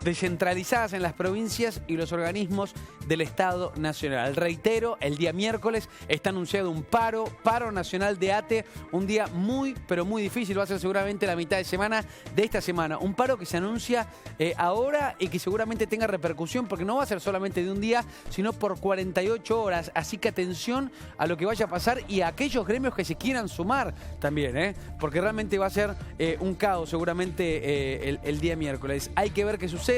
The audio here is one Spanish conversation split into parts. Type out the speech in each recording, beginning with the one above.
descentralizadas en las provincias y los organismos del Estado Nacional. Reitero, el día miércoles está anunciado un paro nacional de ATE, un día muy, pero muy difícil, va a ser seguramente la mitad de semana de esta semana. Un paro que se anuncia ahora y que seguramente tenga repercusión, porque no va a ser solamente de un día, sino por 48 horas. Así que atención a lo que vaya a pasar y a aquellos gremios que se quieran sumar también, porque realmente va a ser un caos seguramente el día miércoles. Hay que ver qué sucede,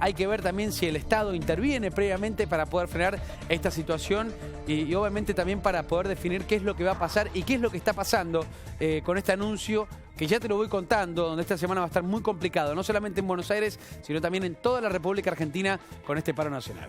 hay que ver también si el Estado interviene previamente para poder frenar esta situación y obviamente también para poder definir qué es lo que va a pasar y qué es lo que está pasando con este anuncio que ya te lo voy contando, donde esta semana va a estar muy complicado, no solamente en Buenos Aires, sino también en toda la República Argentina con este paro nacional.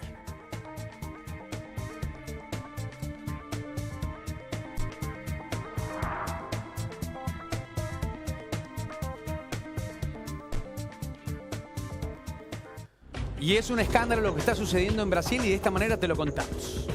Y es un escándalo lo que está sucediendo en Brasil y de esta manera te lo contamos.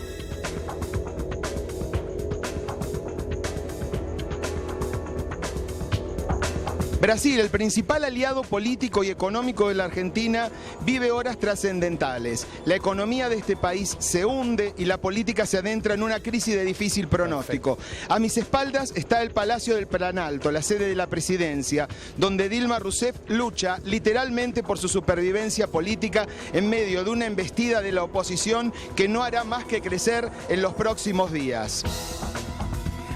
Brasil, el principal aliado político y económico de la Argentina, vive horas trascendentales. La economía de este país se hunde y la política se adentra en una crisis de difícil pronóstico. Perfecto. A mis espaldas está el Palacio del Planalto, la sede de la presidencia, donde Dilma Rousseff lucha literalmente por su supervivencia política en medio de una embestida de la oposición que no hará más que crecer en los próximos días.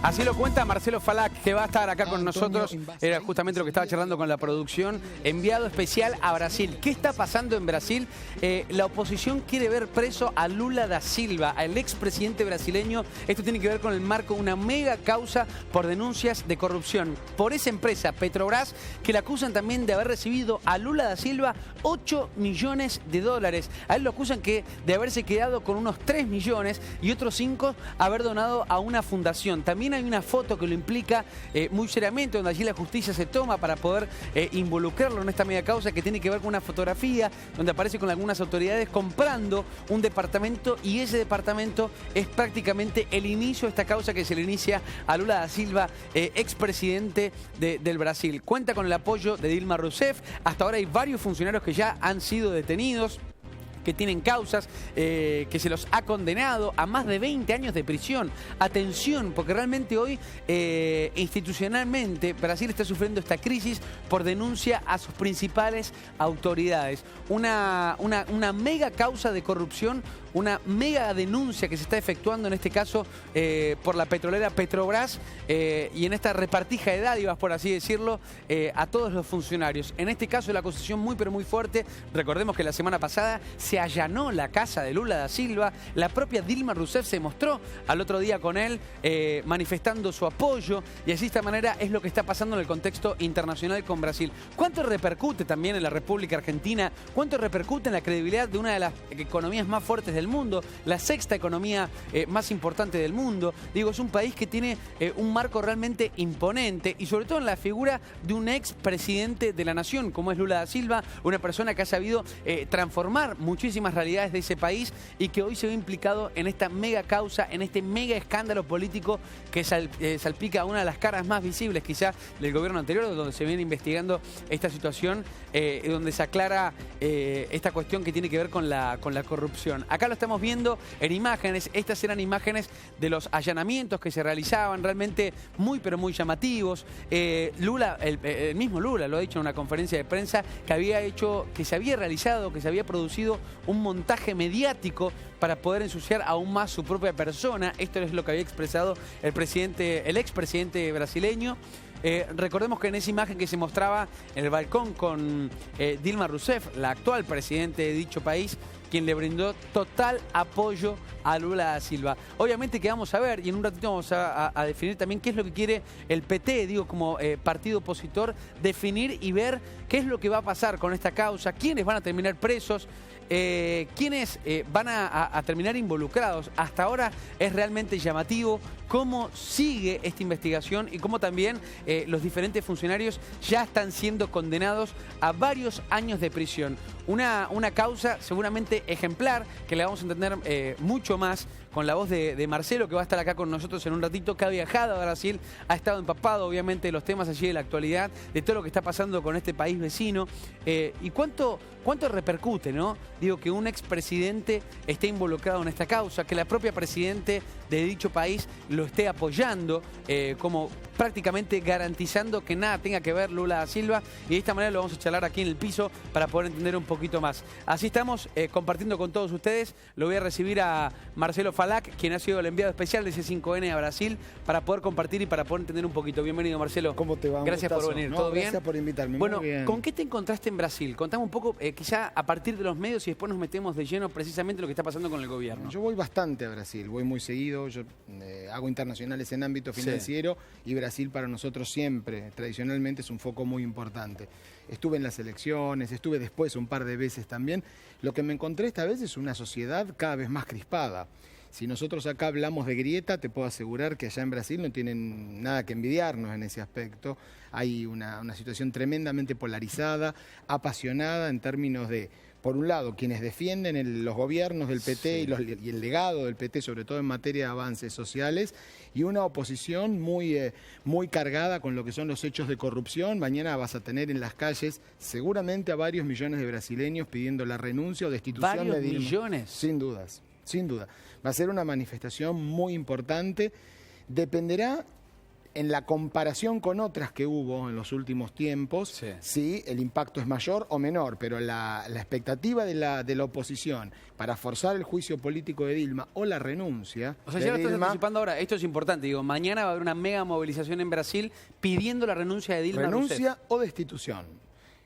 Así lo cuenta Marcelo Falac, que va a estar acá con nosotros. Era justamente lo que estaba charlando con la producción. Enviado especial a Brasil. ¿Qué está pasando en Brasil? La oposición quiere ver preso a Lula da Silva, al expresidente brasileño. Esto tiene que ver con el marco de una mega causa por denuncias de corrupción por esa empresa, Petrobras, que la acusan también de haber recibido a Lula da Silva 8 millones de dólares. A él lo acusan de haberse quedado con unos 3 millones y otros 5 haber donado a una fundación. También hay una foto que lo implica muy seriamente, donde allí la justicia se toma para poder involucrarlo en esta media causa, que tiene que ver con una fotografía donde aparece con algunas autoridades comprando un departamento, y ese departamento es prácticamente el inicio de esta causa que se le inicia a Lula da Silva, expresidente del Brasil. Cuenta con el apoyo de Dilma Rousseff. Hasta ahora hay varios funcionarios que ya han sido detenidos, que tienen causas, que se los ha condenado a más de 20 años de prisión. Atención, porque realmente hoy institucionalmente Brasil está sufriendo esta crisis por denuncia a sus principales autoridades. Una mega causa de corrupción, una mega denuncia que se está efectuando en este caso por la petrolera Petrobras y en esta repartija de dádivas, por así decirlo, a todos los funcionarios. En este caso la acusación muy pero muy fuerte. Recordemos que la semana pasada se allanó la casa de Lula da Silva. La propia Dilma Rousseff se mostró al otro día con él manifestando su apoyo, y así de esta manera es lo que está pasando en el contexto internacional con Brasil. ¿Cuánto repercute también en la República Argentina? ¿Cuánto repercute en la credibilidad de una de las economías más fuertes del mundo? La sexta economía más importante del mundo. Digo, es un país que tiene un marco realmente imponente, y sobre todo en la figura de un expresidente de la nación como es Lula da Silva, una persona que ha sabido transformar muchísimas realidades de ese país y que hoy se ve implicado en esta mega causa, en este mega escándalo político que salpica a una de las caras más visibles quizá del gobierno anterior, donde se viene investigando esta situación, donde se aclara esta cuestión que tiene que ver con la corrupción. Acá lo estamos viendo en imágenes. Estas eran imágenes de los allanamientos que se realizaban, realmente muy pero muy llamativos. Lula, el mismo Lula lo ha dicho en una conferencia de prensa, que se había realizado, que se había producido un montaje mediático para poder ensuciar aún más su propia persona. Esto es lo que había expresado el expresidente brasileño. Recordemos que en esa imagen que se mostraba en el balcón con Dilma Rousseff, la actual presidente de dicho país, quien le brindó total apoyo a Lula da Silva. Obviamente que vamos a ver, y en un ratito vamos a definir también qué es lo que quiere el PT, digo, como partido opositor, definir y ver qué es lo que va a pasar con esta causa, quiénes van a terminar presos, quiénes van a terminar involucrados. Hasta ahora es realmente llamativo cómo sigue esta investigación y cómo también los diferentes funcionarios ya están siendo condenados a varios años de prisión. Una causa seguramente ejemplar, que la vamos a entender mucho más con la voz de Marcelo, que va a estar acá con nosotros en un ratito, que ha viajado a Brasil, ha estado empapado obviamente de los temas allí de la actualidad, de todo lo que está pasando con este país vecino. Y cuánto repercute, ¿no? Digo, que un expresidente esté involucrado en esta causa, que la propia presidente de dicho país lo esté apoyando, como prácticamente garantizando que nada tenga que ver Lula da Silva, y de esta manera lo vamos a charlar aquí en el piso para poder entender un poquito más. Así estamos compartiendo con todos ustedes. Lo voy a recibir a Marcelo Falac, quien ha sido el enviado especial de C5N a Brasil, para poder compartir y para poder entender un poquito. Bienvenido, Marcelo. ¿Cómo te va? Gracias por venir. ¿Todo bien? Gracias por invitarme. Bueno, muy bien. ¿Con qué te encontraste en Brasil? Contame un poco, quizá a partir de los medios, y después nos metemos de lleno precisamente en lo que está pasando con el gobierno. Yo voy bastante a Brasil, voy muy seguido. Yo hago internacionales en ámbito financiero, y Brasil para nosotros siempre, tradicionalmente, es un foco muy importante. Estuve en las elecciones, estuve después un par de veces también. Lo que me encontré esta vez es una sociedad cada vez más crispada. Si nosotros acá hablamos de grieta, te puedo asegurar que allá en Brasil no tienen nada que envidiarnos en ese aspecto. Hay una situación tremendamente polarizada, apasionada en términos de, por un lado, quienes defienden los gobiernos del PT y el legado del PT, sobre todo en materia de avances sociales, y una oposición muy cargada con lo que son los hechos de corrupción. Mañana vas a tener en las calles seguramente a varios millones de brasileños pidiendo la renuncia o destitución de Dilma. ¿Varios millones? Sin dudas, sin duda. Va a ser una manifestación muy importante. Dependerá en la comparación con otras que hubo en los últimos tiempos, si el impacto es mayor o menor, pero la expectativa de la oposición para forzar el juicio político de Dilma o la renuncia. O sea, ya lo estás anticipando ahora. Esto es importante. Digo, mañana va a haber una mega movilización en Brasil pidiendo la renuncia de Dilma Rousseff. Renuncia o destitución.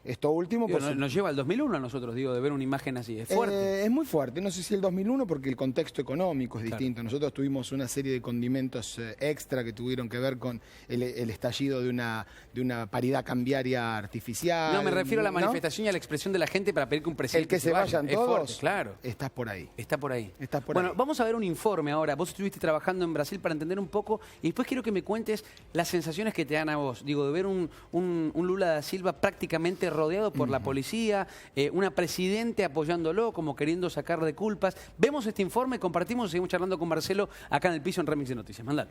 Esto último... Digo, nos lleva al 2001 a nosotros, digo, de ver una imagen así. Es fuerte. Es muy fuerte. No sé si el 2001 porque el contexto económico es distinto. Nosotros tuvimos una serie de condimentos extra que tuvieron que ver con el estallido de una paridad cambiaria artificial. No, me refiero a la manifestación y a la expresión de la gente para pedir que un presidente el que se vayan todos, fuerte, claro. Estás por ahí. Está por ahí. Estás por bueno, ahí. Vamos a ver un informe ahora. Vos estuviste trabajando en Brasil para entender un poco, y después quiero que me cuentes las sensaciones que te dan a vos. Digo, de ver un Lula da Silva prácticamente rodeado por la policía, una presidente apoyándolo, como queriendo sacar de culpas. Vemos este informe, compartimos y seguimos charlando con Marcelo acá en el piso en Remix de Noticias. Mandalo.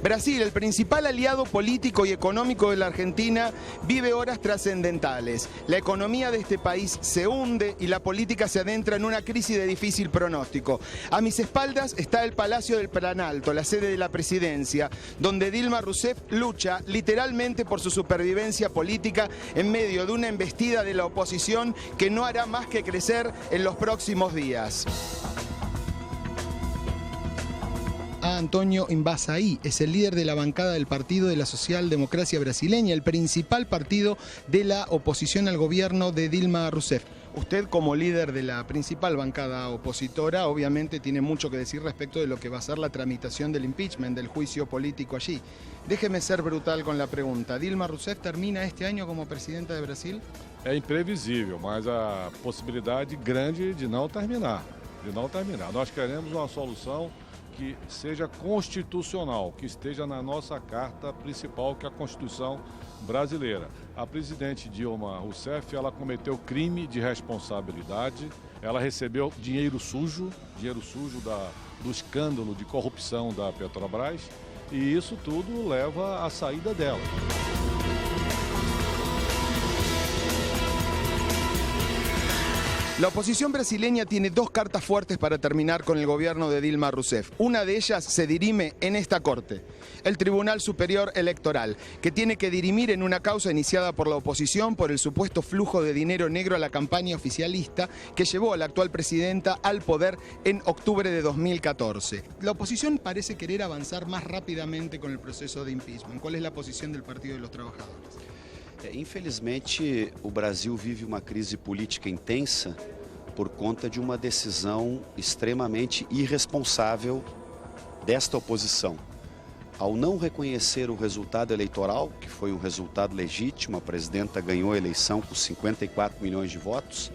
Brasil, el principal aliado político y económico de la Argentina, vive horas trascendentales. La economía de este país se hunde y la política se adentra en una crisis de difícil pronóstico. A mis espaldas está el Palacio del Planalto, la sede de la presidencia, donde Dilma Rousseff lucha literalmente por su supervivencia política en medio de una embestida de la oposición que no hará más que crecer en los próximos días. Antonio Embaçaí es el líder de la bancada del Partido de la Socialdemocracia Brasileña, el principal partido de la oposición al gobierno de Dilma Rousseff. Usted, como líder de la principal bancada opositora, obviamente tiene mucho que decir respecto de lo que va a ser la tramitación del impeachment, del juicio político allí. Déjeme ser brutal con la pregunta. ¿Dilma Rousseff termina este año como presidenta de Brasil? É imprevisível, mas a possibilidade grande de não terminar. Nós queremos uma solução que seja constitucional, que esteja na nossa carta principal, que é a Constituição brasileira. A presidente Dilma Rousseff, ela cometeu crime de responsabilidade, ela recebeu dinheiro sujo do escândalo de corrupção da Petrobras, e isso tudo leva à saída dela. La oposición brasileña tiene dos cartas fuertes para terminar con el gobierno de Dilma Rousseff. Una de ellas se dirime en esta corte, el Tribunal Superior Electoral, que tiene que dirimir en una causa iniciada por la oposición por el supuesto flujo de dinero negro a la campaña oficialista que llevó a la actual presidenta al poder en octubre de 2014. La oposición parece querer avanzar más rápidamente con el proceso de impeachment. ¿Cuál es la posición del Partido de los Trabajadores? Infelizmente, o Brasil vive uma crise política intensa por conta de uma decisão extremamente irresponsável desta oposição. Ao não reconhecer o resultado eleitoral, que foi um resultado legítimo, a presidenta ganhou a eleição com 54 milhões de votos,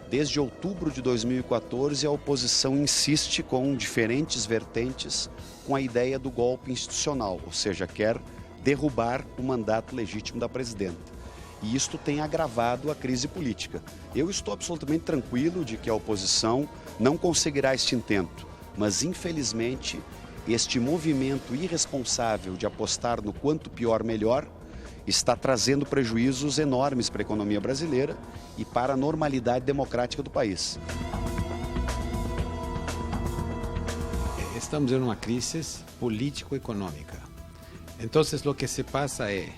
Desde outubro de 2014, a oposição insiste com diferentes vertentes com a ideia do golpe institucional, ou seja, quer derrubar o mandato legítimo da presidenta. E isto tem agravado a crise política. Eu estou absolutamente tranquilo de que a oposição não conseguirá este intento, mas infelizmente este movimento irresponsável de apostar no quanto pior melhor está trazendo prejuízos enormes para a economia brasileira e para a normalidade democrática do país. Estamos en una crisis político-económica. Entonces lo que se pasa es,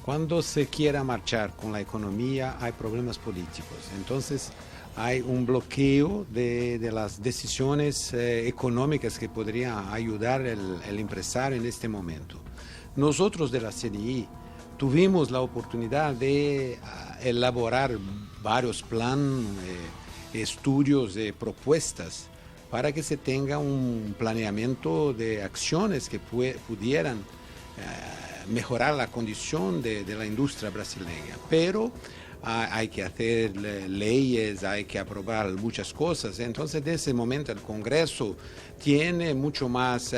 cuando se quiera marchar con la economía hay problemas políticos. Entonces hay un bloqueo de las decisiones económicas que podrían ayudar al empresario en este momento. Nosotros de la CNI tuvimos la oportunidad de elaborar varios planes, estudios, propuestas para que se tenga un planeamiento de acciones que pudieran mejorar la condición de la industria brasileña. Pero hay que hacer leyes, hay que aprobar muchas cosas. Entonces, en ese momento, el Congreso tiene mucho más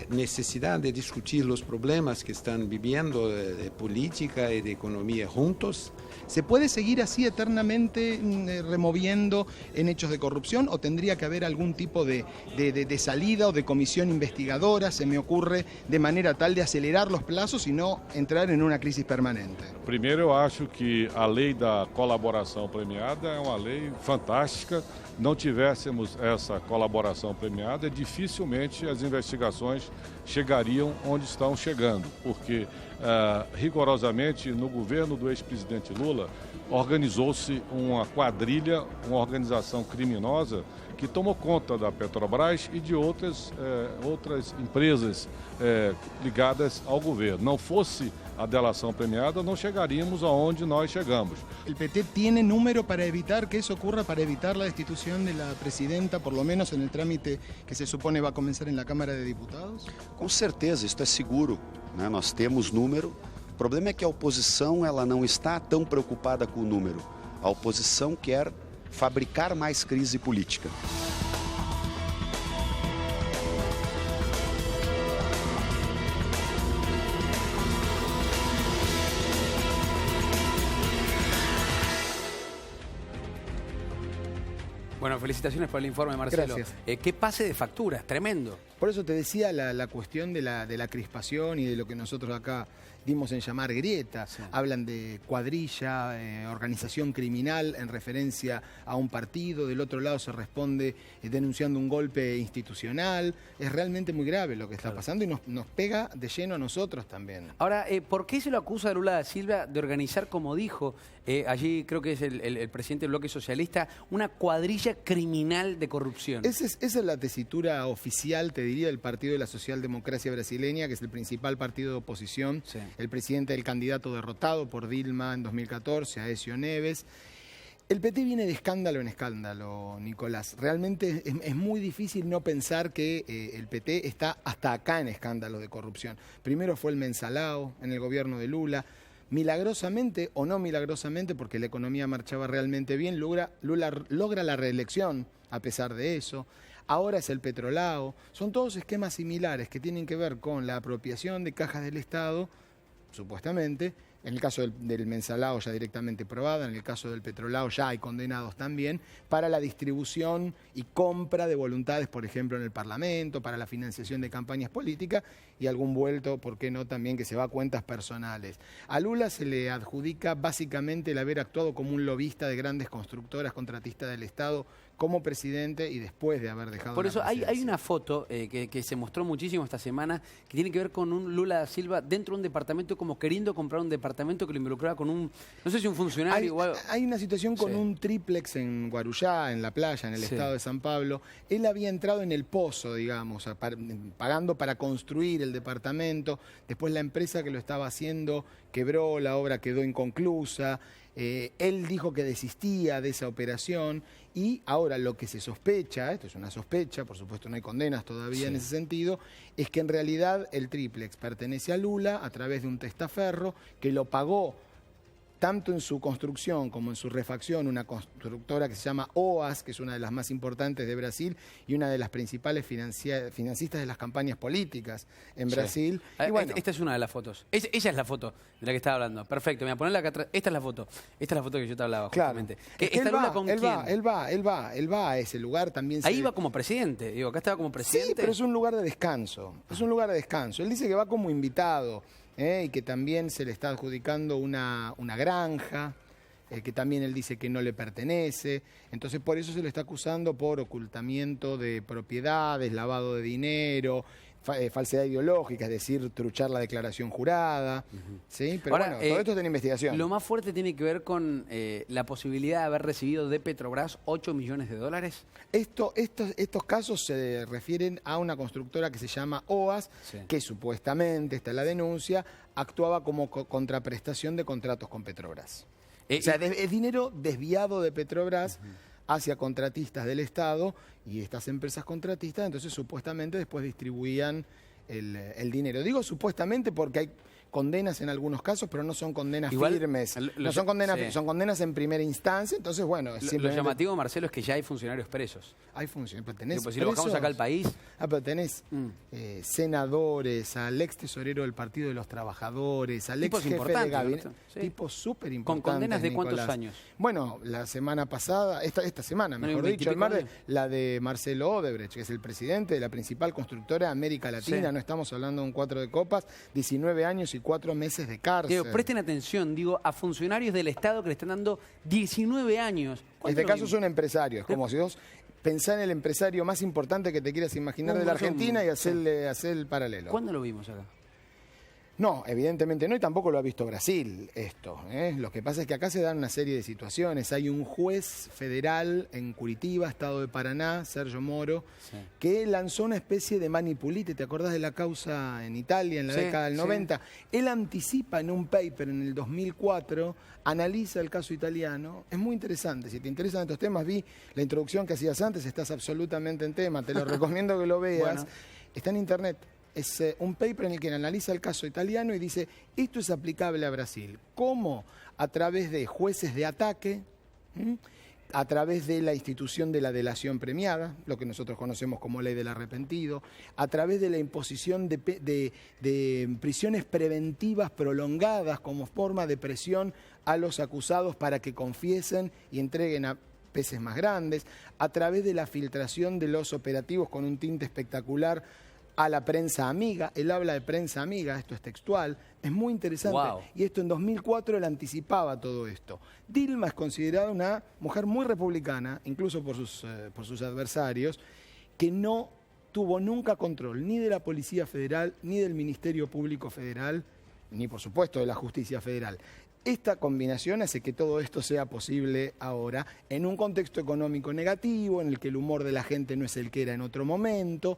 necesidad de discutir los problemas que están viviendo de política y de economía juntos. ¿Se puede seguir así eternamente removiendo en hechos de corrupción o tendría que haber algún tipo de salida o de comisión investigadora, se me ocurre, de manera tal de acelerar los plazos y no entrar en una crisis permanente? Primeiro, eu acho que a lei da colaboração premiada é uma lei fantástica. Não tivéssemos essa colaboração premiada, dificilmente as investigações chegariam onde estão chegando, porque rigorosamente no governo do ex-presidente Lula organizou-se uma quadrilha, uma organização criminosa que tomou conta da Petrobras e de outras empresas ligadas ao governo. Não fosse a delação premiada, no llegaríamos a donde nós llegamos. ¿El PT tiene número para evitar que eso ocurra, para evitar la destitución de la presidenta, por lo menos en el trámite que se supone va a comenzar en la Cámara de Diputados? Com certeza, isto é seguro, né? Nós temos número. O problema é que a oposição ela não está tão preocupada com o número. A oposição quer fabricar mais crise política. Bueno, felicitaciones por el informe, Marcelo. Gracias. Qué pase de facturas, tremendo. Por eso te decía la cuestión de la crispación y de lo que nosotros acá dimos en llamar grieta. Sí. Hablan de cuadrilla, organización criminal en referencia a un partido. Del otro lado se responde denunciando un golpe institucional. Es realmente muy grave lo que está pasando y nos pega de lleno a nosotros también. Ahora, ¿por qué se lo acusa a Lula da Silva de organizar, como dijo allí, creo que es el presidente del bloque socialista, una cuadrilla criminal de corrupción? Esa es la tesitura oficial, te diría, del Partido de la Socialdemocracia Brasileña, que es el principal partido de oposición. Sí. El presidente del candidato derrotado por Dilma en 2014, Aécio Neves. El PT viene de escándalo en escándalo, Nicolás. Realmente es muy difícil no pensar que el PT está hasta acá en escándalo de corrupción. Primero fue el Mensalao en el gobierno de Lula. Milagrosamente o no milagrosamente, porque la economía marchaba realmente bien, Lula logra la reelección a pesar de eso. Ahora es el Petrolao. Son todos esquemas similares que tienen que ver con la apropiación de cajas del Estado, supuestamente. En el caso del Mensalao ya directamente probada, en el caso del Petrolao ya hay condenados también, para la distribución y compra de voluntades, por ejemplo, en el Parlamento, para la financiación de campañas políticas y algún vuelto, ¿por qué no?, también que se va a cuentas personales. A Lula se le adjudica básicamente el haber actuado como un lobista de grandes constructoras contratistas del Estado como presidente y después de haber dejado Por la eso hay presidencia. una foto que se mostró muchísimo esta semana que tiene que ver con un Lula da Silva dentro de un departamento, como queriendo comprar un departamento que lo involucraba con un, no sé si un funcionario o algo. Hay una situación con Sí. un triplex en Guarujá, en la playa, en el Sí. estado de San Pablo. Él había entrado en el pozo, digamos, pagando para construir el departamento. Después la empresa que lo estaba haciendo quebró, la obra quedó inconclusa. Él dijo que desistía de esa operación y ahora lo que se sospecha, esto es una sospecha, por supuesto no hay condenas todavía en ese sentido, es que en realidad el triplex pertenece a Lula a través de un testaferro que lo pagó tanto en su construcción como en su refacción, una constructora que se llama OAS, que es una de las más importantes de Brasil y una de las principales financistas de las campañas políticas en Brasil. Y bueno, esta es una de las fotos. Ella es la foto de la que estaba hablando. Perfecto, me voy a ponerla acá atrás. Esta es la foto. Esta es la foto que yo te hablaba, justamente. Claro. Es que él va a ese lugar también. Ahí va como presidente. Digo, acá estaba como presidente. Sí, pero es un lugar de descanso. Es un lugar de descanso. Él dice que va como invitado. Y que también se le está adjudicando una granja, que también él dice que no le pertenece. Entonces por eso se le está acusando por ocultamiento de propiedades, lavado de dinero, falsedad ideológica, es decir, truchar la declaración jurada. ¿Sí? Pero ahora, bueno, todo esto está en investigación. Lo más fuerte tiene que ver con la posibilidad de haber recibido de Petrobras $8 millones. Estos casos se refieren a una constructora que se llama OAS, que supuestamente, esta es la denuncia, actuaba como contraprestación de contratos con Petrobras. O sea, es dinero desviado de Petrobras hacia contratistas del Estado, y estas empresas contratistas entonces supuestamente después distribuían el dinero. Digo supuestamente porque hay condenas en algunos casos, pero no son condenas firmes. No son condenas, son condenas en primera instancia, entonces bueno. Lo llamativo, Marcelo, es que ya hay funcionarios presos. Hay funcionarios, pero tenés si lo bajamos acá al país. Pero tenés senadores, al ex tesorero del Partido de los Trabajadores, al ex jefe de gabinete. Tipos súper importantes. ¿Con condenas de Nicolás. cuántos años? Bueno, la semana pasada, esta semana, mejor dicho, la de Marcelo Odebrecht, que es el presidente de la principal constructora de América Latina. No estamos hablando de un 4 de copas, 19 años y 4 meses de cárcel. Digo, presten atención, a funcionarios del Estado que le están dando 19 años. En este caso son empresarios, como si vos pensás en el empresario más importante que te quieras imaginar de la Argentina y hacer el paralelo. ¿Cuándo lo vimos acá? No, evidentemente no, y tampoco lo ha visto Brasil esto. Lo que pasa es que acá se dan una serie de situaciones. Hay un juez federal en Curitiba, estado de Paraná, Sergio Moro, que lanzó una especie de manipulite. ¿Te acordás de la causa en Italia en la década del 90? Él anticipa en un paper en el 2004, analiza el caso italiano. Es muy interesante. Si te interesan estos temas, vi la introducción que hacías antes, estás absolutamente en tema. Te lo recomiendo que lo veas. Bueno. Está en internet. Es un paper en el que analiza el caso italiano y dice, esto es aplicable a Brasil. ¿Cómo? A través de jueces de ataque, a través de la institución de la delación premiada, lo que nosotros conocemos como ley del arrepentido, a través de la imposición de prisiones preventivas prolongadas como forma de presión a los acusados para que confiesen y entreguen a peces más grandes, a través de la filtración de los operativos con un tinte espectacular a la prensa amiga. Él habla de prensa amiga, esto es textual, es muy interesante. Wow. Y esto en 2004 él anticipaba todo esto. Dilma es considerada una mujer muy republicana, incluso por sus adversarios, que no tuvo nunca control ni de la Policía Federal, ni del Ministerio Público Federal, ni por supuesto de la Justicia Federal. Esta combinación hace que todo esto sea posible ahora, en un contexto económico negativo, en el que el humor de la gente no es el que era en otro momento.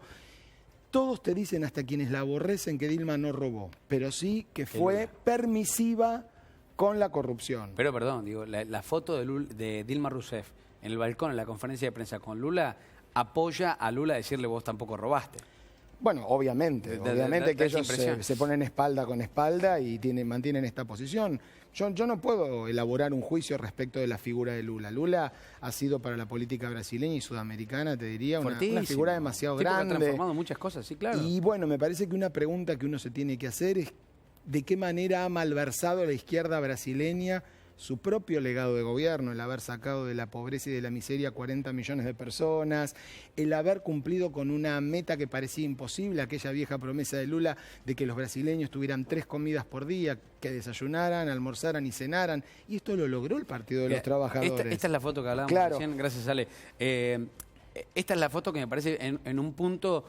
Todos te dicen, hasta quienes la aborrecen, que Dilma no robó, pero sí que fue permisiva con la corrupción. Pero perdón, la foto de Dilma Rousseff en el balcón, en la conferencia de prensa con Lula, apoya a Lula a decirle vos tampoco robaste. Bueno, obviamente que ellos se ponen espalda con espalda y mantienen esta posición. Yo no puedo elaborar un juicio respecto de la figura de Lula. Lula ha sido para la política brasileña y sudamericana, te diría, una figura demasiado grande. Ha transformado muchas cosas, sí, claro. Y bueno, me parece que una pregunta que uno se tiene que hacer es de qué manera ha malversado la izquierda brasileña su propio legado de gobierno, el haber sacado de la pobreza y de la miseria 40 millones de personas, el haber cumplido con una meta que parecía imposible, aquella vieja promesa de Lula de que los brasileños tuvieran 3 comidas por día, que desayunaran, almorzaran y cenaran, y esto lo logró el Partido de los Trabajadores. Esta es la foto que hablábamos recién, gracias Ale. Esta es la foto que me parece en un punto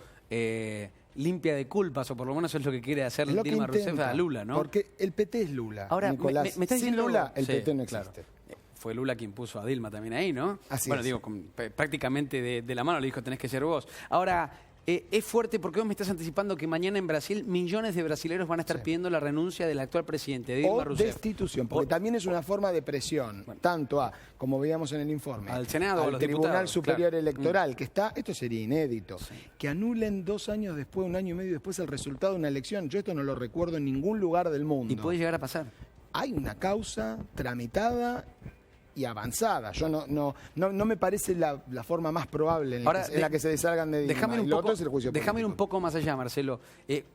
limpia de culpas, o por lo menos es lo que quiere hacer Dilma Rousseff a Lula, ¿no? Porque el PT es Lula. Ahora, Nicolás, me está diciendo Lula, el PT no existe. Claro. Fue Lula quien puso a Dilma también ahí, ¿no? Así bueno, es. digo, prácticamente de la mano le dijo, tenés que ser vos. Ahora, es fuerte porque vos me estás anticipando que mañana en Brasil millones de brasileños van a estar pidiendo la renuncia del actual presidente, Dilma Rousseff. O destitución, porque también es una forma de presión, tanto a, como veíamos en el informe, al Senado, al Tribunal Superior Electoral, que está, esto sería inédito, que anulen 2 años después, 1 año y medio después el resultado de una elección. Yo esto no lo recuerdo en ningún lugar del mundo. Y puede llegar a pasar. hay una causa tramitada y avanzada. Yo no me parece la forma más probable en la que se deshagan de Dilma. Déjame ir un poco más allá, Marcelo.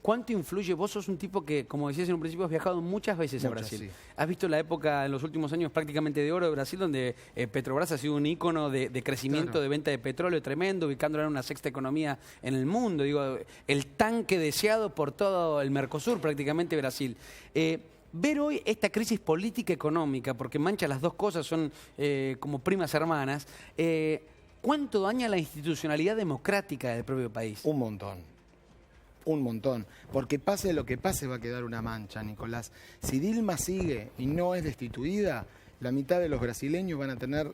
¿Cuánto influye? Vos sos un tipo que, como decías en un principio, has viajado muchas veces a Brasil. Sí. Has visto la época en los últimos años prácticamente de oro de Brasil, donde Petrobras ha sido un ícono de crecimiento, claro, de venta de petróleo tremendo, ubicándola en una sexta economía en el mundo. Digo, el tanque deseado por todo el Mercosur, prácticamente Brasil. Ver hoy esta crisis política económica, porque mancha las dos cosas, son como primas hermanas, ¿cuánto daña la institucionalidad democrática del propio país? Un montón. Porque pase lo que pase va a quedar una mancha, Nicolás. Si Dilma sigue y no es destituida, la mitad de los brasileños van a tener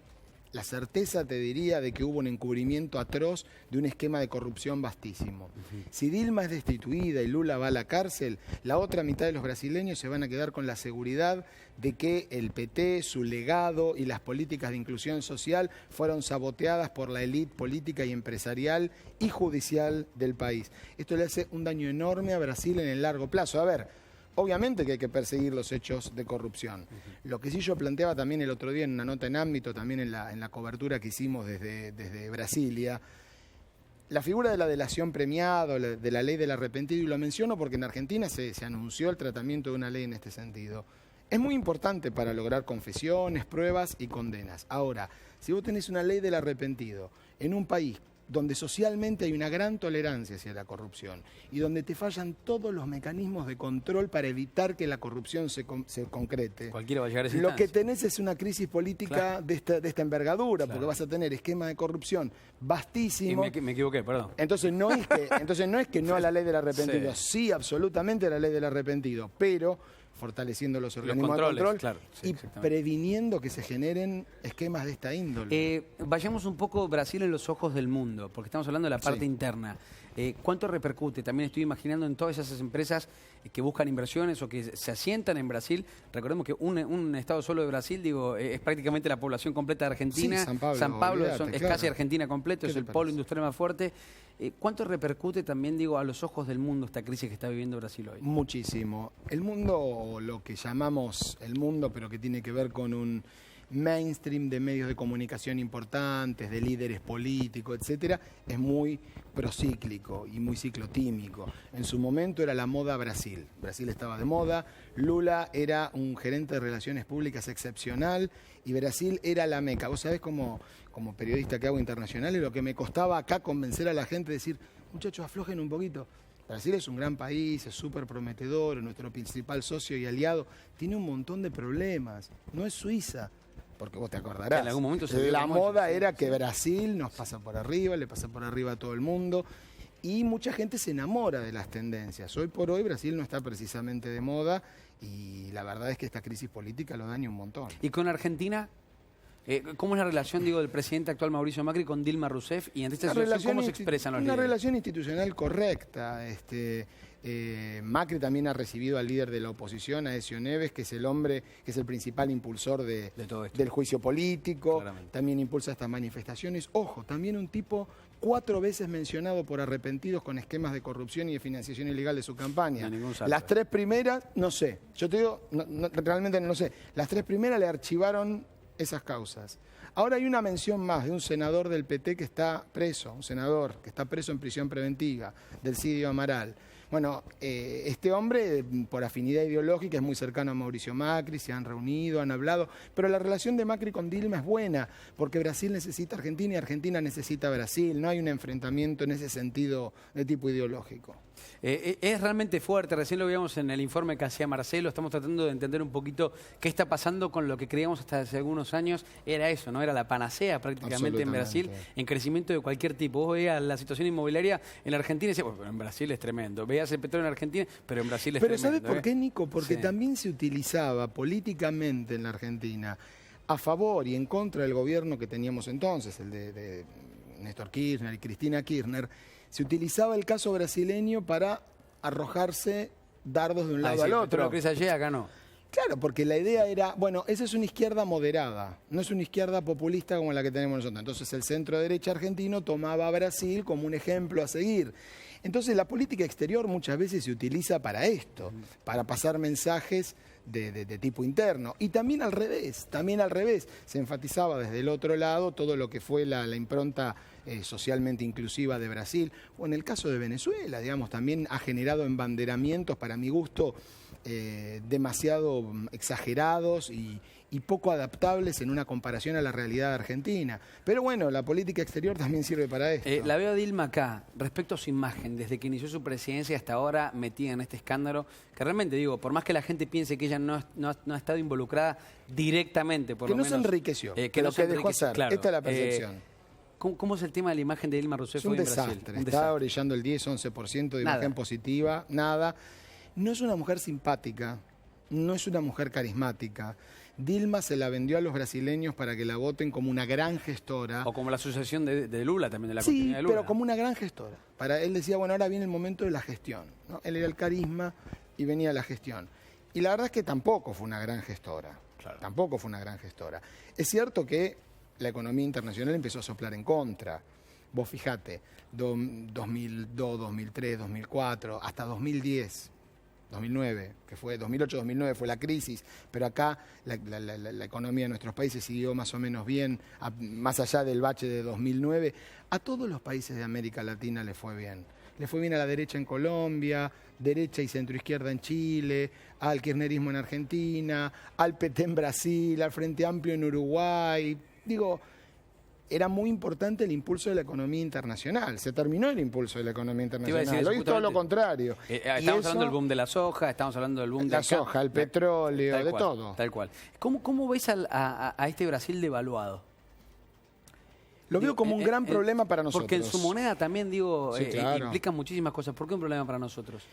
la certeza, te diría, de que hubo un encubrimiento atroz de un esquema de corrupción vastísimo. Si Dilma es destituida y Lula va a la cárcel, la otra mitad de los brasileños se van a quedar con la seguridad de que el PT, su legado y las políticas de inclusión social fueron saboteadas por la élite política y empresarial y judicial del país. Esto le hace un daño enorme a Brasil en el largo plazo. A ver, obviamente que hay que perseguir los hechos de corrupción. Lo que sí yo planteaba también el otro día en una nota en ámbito, también en la cobertura que hicimos desde Brasilia, la figura de la delación premiada, de la ley del arrepentido, y lo menciono porque en Argentina se anunció el tratamiento de una ley en este sentido. Es muy importante para lograr confesiones, pruebas y condenas. Ahora, si vos tenés una ley del arrepentido en un país donde socialmente hay una gran tolerancia hacia la corrupción y donde te fallan todos los mecanismos de control para evitar que la corrupción se concrete. Cualquiera va a llegar a esa Lo instancia. que tenés es una crisis política, claro, de esta envergadura, claro, porque vas a tener esquemas de corrupción vastísimos. Y me equivoqué, perdón. Entonces no es que no a la ley del arrepentido, sí, absolutamente a la ley del arrepentido, pero fortaleciendo los organismos de control, claro, sí, y previniendo que se generen esquemas de esta índole. Vayamos un poco Brasil en los ojos del mundo, porque estamos hablando de la parte interna. ¿Cuánto repercute? También estoy imaginando en todas esas empresas que buscan inversiones o que se asientan en Brasil. Recordemos que un estado solo de Brasil, digo, es prácticamente la población completa de Argentina. Sí, San Pablo es claro, casi Argentina completo, es el polo industrial más fuerte. ¿Cuánto repercute también, digo, a los ojos del mundo esta crisis que está viviendo Brasil hoy? Muchísimo. El mundo, lo que llamamos el mundo, pero que tiene que ver con un mainstream de medios de comunicación importantes, de líderes políticos, etcétera, es muy procíclico y muy ciclotímico. En su momento era la moda Brasil. Brasil estaba de moda, Lula era un gerente de relaciones públicas excepcional y Brasil era la meca. Vos sabés, como periodista que hago internacional, lo que me costaba acá convencer a la gente, decir, muchachos, aflojen un poquito. Brasil es un gran país, es súper prometedor, es nuestro principal socio y aliado, tiene un montón de problemas, no es Suiza. Porque vos te acordarás, en algún momento la moda era que Brasil nos pasa por arriba, le pasa por arriba a todo el mundo, y mucha gente se enamora de las tendencias. Hoy por hoy Brasil no está precisamente de moda, y la verdad es que esta crisis política lo daña un montón. ¿Y con Argentina? ¿Cómo es la relación, digo, del presidente actual Mauricio Macri con Dilma Rousseff? Y ante esta situación, ¿cómo se expresan los líderes? Una relación institucional correcta. Macri también ha recibido al líder de la oposición, a Aécio Neves, que es el hombre, que es el principal impulsor de todo esto, del juicio político. Claramente. También impulsa estas manifestaciones. Ojo, también un tipo 4 veces mencionado por arrepentidos con esquemas de corrupción y de financiación ilegal de su campaña. Las 3 primeras, no sé. Yo te digo, realmente no sé. Las 3 primeras le archivaron esas causas. Ahora hay una mención más de un senador del PT que está preso, un senador que está preso en prisión preventiva, del Cidio Amaral. Bueno, este hombre, por afinidad ideológica, es muy cercano a Mauricio Macri, se han reunido, han hablado, pero la relación de Macri con Dilma es buena, porque Brasil necesita a Argentina y Argentina necesita a Brasil. No hay un enfrentamiento en ese sentido de tipo ideológico. Es realmente fuerte, recién lo veíamos en el informe que hacía Marcelo, estamos tratando de entender un poquito qué está pasando con lo que creíamos hasta hace algunos años, era eso, ¿no? Era la panacea prácticamente en Brasil, en crecimiento de cualquier tipo. Vos veías la situación inmobiliaria en la Argentina y decías, bueno, pero en Brasil es tremendo, veías el petróleo en Argentina, pero en Brasil es tremendo. Pero ¿sabes por qué, Nico? Porque también se utilizaba políticamente en la Argentina a favor y en contra del gobierno que teníamos entonces, el de Néstor Kirchner y Cristina Kirchner. Se utilizaba el caso brasileño para arrojarse dardos de un lado al otro. Pero Cris ayer acá no. Claro, porque la idea era, bueno, esa es una izquierda moderada, no es una izquierda populista como la que tenemos nosotros. Entonces el centro derecha argentino tomaba a Brasil como un ejemplo a seguir. Entonces la política exterior muchas veces se utiliza para esto, para pasar mensajes de tipo interno. Y también al revés, se enfatizaba desde el otro lado todo lo que fue la impronta socialmente inclusiva de Brasil. O en el caso de Venezuela, digamos, también ha generado embanderamientos, para mi gusto, demasiado exagerados y poco adaptables en una comparación a la realidad argentina. Pero bueno, la política exterior también sirve para esto. La veo a Dilma acá, respecto a su imagen, desde que inició su presidencia hasta ahora metida en este escándalo, que realmente digo, por más que la gente piense que ella no ha estado involucrada directamente, por que lo no menos, se enriqueció, que no se dejó hacer. Claro, esta es la percepción. ¿Cómo es el tema de la imagen de Dilma Rousseff Es un hoy en Brasil? desastre, está brillando el 10-11% de imagen positiva, nada. No es una mujer simpática, no es una mujer carismática. Dilma se la vendió a los brasileños para que la voten como una gran gestora. O como la sucesión de Lula también, de la sí, continuidad de Lula. pero como una gran gestora. Él decía, bueno, ahora viene el momento de la gestión, ¿no? Él era el carisma y venía la gestión. Y la verdad es que tampoco fue una gran gestora. Claro. Tampoco fue una gran gestora. Es cierto que la economía internacional empezó a soplar en contra. Vos fijate, 2002, 2003, 2004, hasta 2010. 2009, que fue 2008-2009 fue la crisis, pero acá la economía de nuestros países siguió más o menos bien, más allá del bache de 2009. A todos los países de América Latina le fue bien. Le fue bien a la derecha en Colombia, derecha y centroizquierda en Chile, al kirchnerismo en Argentina, al PT en Brasil, al Frente Amplio en Uruguay. Digo, era muy importante el impulso de la economía internacional. Se terminó el impulso de la economía internacional. Hoy es todo lo contrario. Estamos hablando del boom de la soja, estamos hablando del boom de la soja, el petróleo, de todo. Tal cual. ¿Cómo ves a este Brasil devaluado? Lo veo como un gran problema para nosotros. Porque en su moneda también, sí, claro, implica muchísimas cosas. ¿Por qué un problema para nosotros?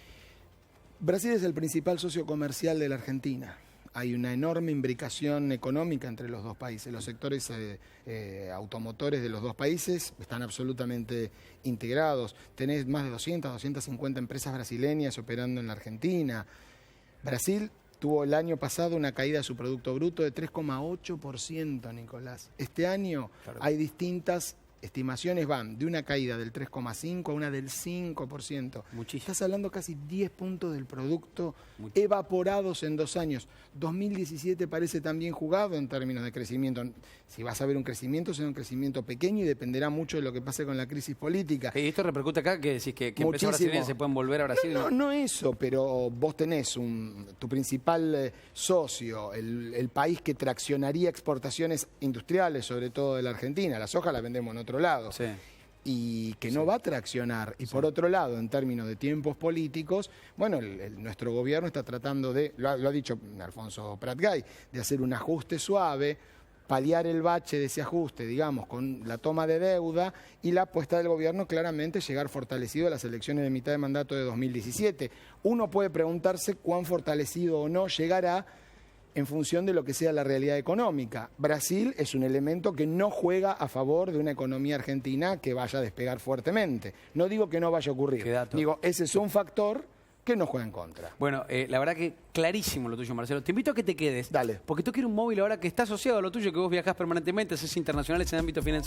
Brasil es el principal socio comercial de la Argentina. Hay una enorme imbricación económica entre los dos países. Los sectores automotores de los dos países están absolutamente integrados. Tenés más de 200, 250 empresas brasileñas operando en la Argentina. Brasil tuvo el año pasado una caída de su Producto Bruto de 3,8%, Nicolás. Este año hay distintas estimaciones, van de una caída del 3,5% a una del 5%. Muchísimo. Estás hablando casi 10 puntos del producto evaporados en 2 años. 2017 parece también jugado en términos de crecimiento. Si vas a ver un crecimiento, será un crecimiento pequeño y dependerá mucho de lo que pase con la crisis política. ¿Y esto repercute acá? ¿Que decís que empresas brasileñas se pueden volver a Brasil? No eso, pero vos tenés tu principal socio, el país que traccionaría exportaciones industriales, sobre todo de la Argentina. La soja la vendemos en otro lado. Sí. Y que no va a traccionar. Y por otro lado, en términos de tiempos políticos, bueno, nuestro gobierno está tratando de, lo ha dicho Alfonso Prat-Gay, de hacer un ajuste suave, paliar el bache de ese ajuste, digamos, con la toma de deuda y la apuesta del gobierno claramente llegar fortalecido a las elecciones de mitad de mandato de 2017. Uno puede preguntarse cuán fortalecido o no llegará en función de lo que sea la realidad económica. Brasil es un elemento que no juega a favor de una economía argentina que vaya a despegar fuertemente. No digo que no vaya a ocurrir. Digo, ese es un factor que nos juega en contra. Bueno, la verdad que clarísimo lo tuyo, Marcelo. Te invito a que te quedes. Dale. Porque tú quieres un móvil ahora que está asociado a lo tuyo, que vos viajás permanentemente, haces internacionales en el ámbito financiero.